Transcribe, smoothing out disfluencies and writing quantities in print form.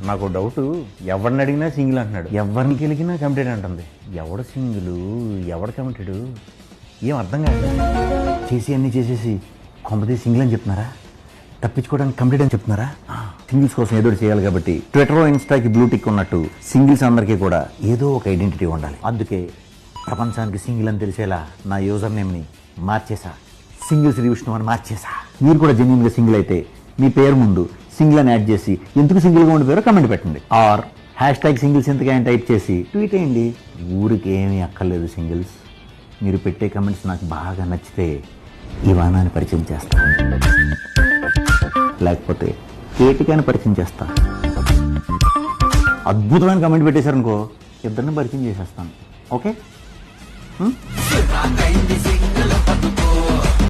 నాకు డౌట్, ఎవరిని అడిగినా సింగిల్ అంటున్నాడు, ఎవరిని గెలిగినా కమిటెడ్ అంటుంది. ఎవడు సింగిల్, ఎవడు కమిటెడ్, ఏం అర్థం కాదు. చేసి అన్నీ చేసేసి కొంపది సింగిల్ అని చెప్తున్నారా? తప్పించుకోవడానికి కమిటెడ్ అని చెప్తున్నారా? సింగిల్స్ కోసం ఏదో చేయాలి కాబట్టి ట్విట్టర్, ఇన్స్టాకి బ్లూ టిక్ ఉన్నట్టు సింగిల్స్ అందరికీ కూడా ఏదో ఒక ఐడెంటిటీ ఉండాలి. అందుకే ప్రపంచానికి సింగిల్ అని తెలిసేలా నా యూజర్ నేమ్ని మార్చేసా, సింగిల్స్ రివిష్ణు అని మార్చేసా. మీరు కూడా జెన్యూన్గా సింగిల్ అయితే మీ పేరు ముందు సింగిల్ అని యాడ్ చేసి ఎందుకు సింగిల్గా ఉండిపోయారో కమెంట్ పెట్టండి. ఆర్ #సింగిల్స్ ఎందుకు అని టైప్ చేసి ట్వీట్ వేయండి. ఊరికి ఏమీ అక్కర్లేదు సింగిల్స్. మీరు పెట్టే కమెంట్స్ నాకు బాగా నచ్చితే ఈ వానాన్ని పరిచయం చేస్తా, లేకపోతే కేటికాని పరిచయం చేస్తా. అద్భుతమైన కమెంట్ పెట్టేశారనుకో, ఇద్దరిని పరిచయం చేసేస్తాను. ఓకే.